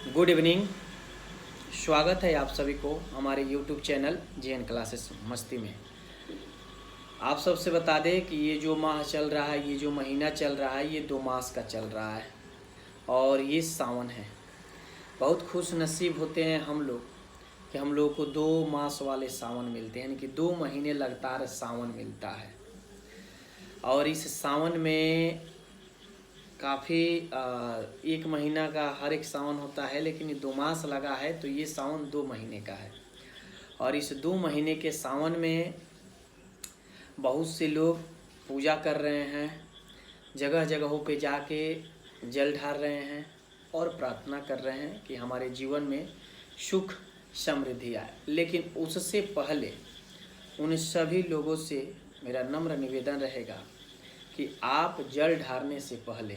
Good evening. स्वागत है आप सभी को हमारे यूट्यूब चैनल JN क्लासेस मस्ती में। आप सबसे बता दें कि ये जो माह चल रहा है, ये जो महीना चल रहा है, ये 2 मास का चल रहा है और ये सावन है। बहुत खुश नसीब होते हैं हम लोग कि हम लोग को 2 मास वाले सावन मिलते हैं, यानी कि 2 महीने लगातार सावन मिलता है। और इस सावन में काफ़ी एक महीना का हर एक सावन होता है, लेकिन ये 2 मास लगा है तो ये सावन 2 महीने का है। और इस 2 महीने के सावन में बहुत से लोग पूजा कर रहे हैं, जगह जगहों पे जाके जल ढार रहे हैं और प्रार्थना कर रहे हैं कि हमारे जीवन में सुख समृद्धि आए। लेकिन उससे पहले उन सभी लोगों से मेरा नम्र निवेदन रहेगा कि आप जल ढारने से पहले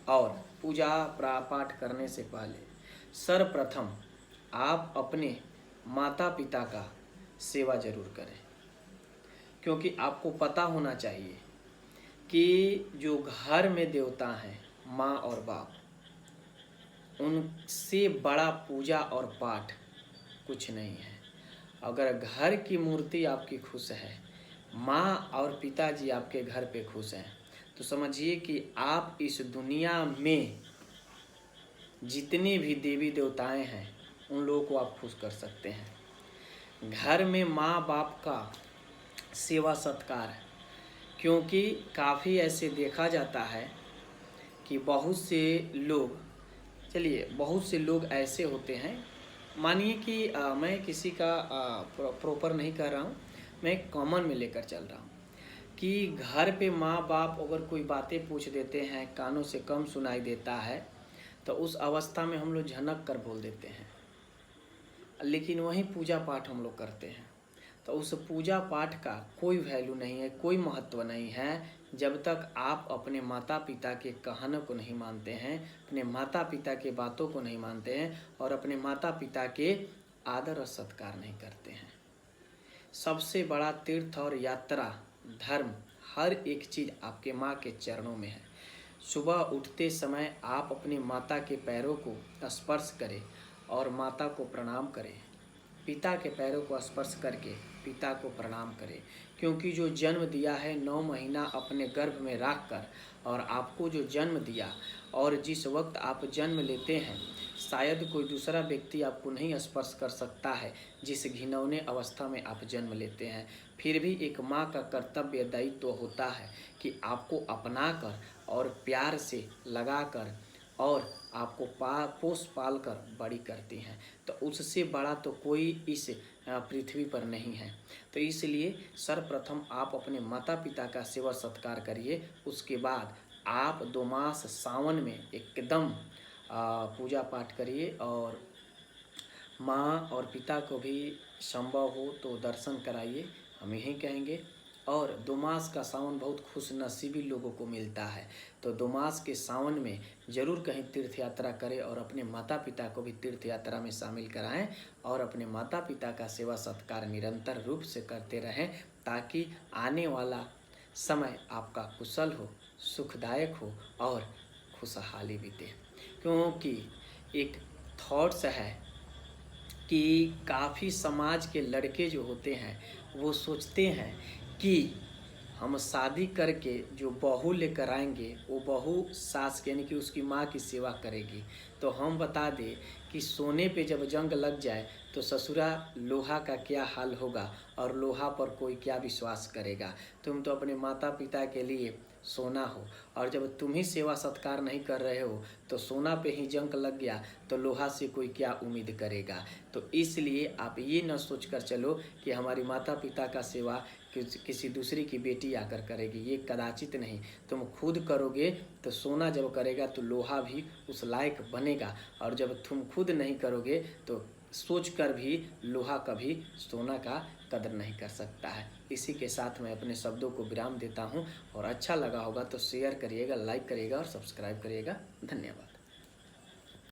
और पूजा पाठ करने से पहले सर्वप्रथम आप अपने माता पिता का सेवा जरूर करें, क्योंकि आपको पता होना चाहिए कि जो घर में देवता हैं, माँ और बाप, उनसे बड़ा पूजा और पाठ कुछ नहीं है। अगर घर की मूर्ति आपकी खुश है, माँ और पिताजी आपके घर पे खुश हैं, तो समझिए कि आप इस दुनिया में जितने भी देवी देवताएं हैं उन लोगों को आप खुश कर सकते हैं। घर में माँ बाप का सेवा सत्कार है, क्योंकि काफ़ी ऐसे देखा जाता है कि बहुत से लोग ऐसे होते हैं। मानिए कि मैं किसी का प्रॉपर नहीं कर रहा हूँ, मैं कॉमन में लेकर चल रहा हूँ कि घर पे माँ बाप अगर कोई बातें पूछ देते हैं, कानों से कम सुनाई देता है, तो उस अवस्था में हम लोग झनक कर बोल देते हैं। लेकिन वहीं पूजा पाठ हम लोग करते हैं तो उस पूजा पाठ का कोई वैल्यू नहीं है, कोई महत्व नहीं है, जब तक आप अपने माता पिता के कहने को नहीं मानते हैं, अपने माता पिता के बातों को नहीं मानते हैं और अपने माता पिता के आदर और सत्कार नहीं करते हैं। सबसे बड़ा तीर्थ और यात्रा धर्म हर एक चीज़ आपके माँ के चरणों में है। सुबह उठते समय आप अपनी माता के पैरों को स्पर्श करें और माता को प्रणाम करें। पिता के पैरों को स्पर्श करके पिता को प्रणाम करें, क्योंकि जो जन्म दिया है 9 महीना अपने गर्भ में रख कर और आपको जो जन्म दिया, और जिस वक्त आप जन्म लेते हैं शायद कोई दूसरा व्यक्ति आपको नहीं स्पर्श कर सकता है, जिस घिनौने अवस्था में आप जन्म लेते हैं। फिर भी एक माँ का कर्तव्य दायित्व होता है कि आपको अपना कर और प्यार से लगा कर और आपको पोस पाल कर बड़ी करती हैं, तो उससे बड़ा तो कोई इस पृथ्वी पर नहीं है। तो इसलिए सर्वप्रथम आप अपने माता पिता का सेवा सत्कार करिए। उसके बाद आप 2 मास सावन में एकदम पूजा पाठ करिए और माँ और पिता को भी संभव हो तो दर्शन कराइए, हम यही कहेंगे। और 2 मास का सावन बहुत खुश नसीबी लोगों को मिलता है, तो 2 मास के सावन में ज़रूर कहीं तीर्थ यात्रा करें और अपने माता पिता को भी तीर्थ यात्रा में शामिल कराएं और अपने माता पिता का सेवा सत्कार निरंतर रूप से करते रहें, ताकि आने वाला समय आपका कुशल हो, सुखदायक हो और खुशहाली बीते। क्योंकि एक थॉट्स है कि काफ़ी समाज के लड़के जो होते हैं वो सोचते हैं कि हम शादी करके जो बहू लेकर आएंगे वो बहू सास यानी कि उसकी माँ की सेवा करेगी। तो हम बता दें कि सोने पे जब जंग लग जाए तो ससुरा लोहा का क्या हाल होगा और लोहा पर कोई क्या विश्वास करेगा। तुम तो अपने माता पिता के लिए सोना हो, और जब तुम ही सेवा सत्कार नहीं कर रहे हो तो सोना पे ही जंग लग गया तो लोहा से कोई क्या उम्मीद करेगा। तो इसलिए आप ये न सोच कर चलो कि हमारी माता पिता का सेवा किसी दूसरी की बेटी आकर करेगी, ये कदाचित नहीं। तुम खुद करोगे तो सोना जब करेगा तो लोहा भी उस लायक बनेगा, और जब तुम खुद नहीं करोगे तो सोच कर भी लोहा कभी सोना का कदर नहीं कर सकता है। इसी के साथ मैं अपने शब्दों को विराम देता हूँ, और अच्छा लगा होगा तो शेयर करिएगा, लाइक करिएगा और सब्सक्राइब करिएगा। धन्यवाद।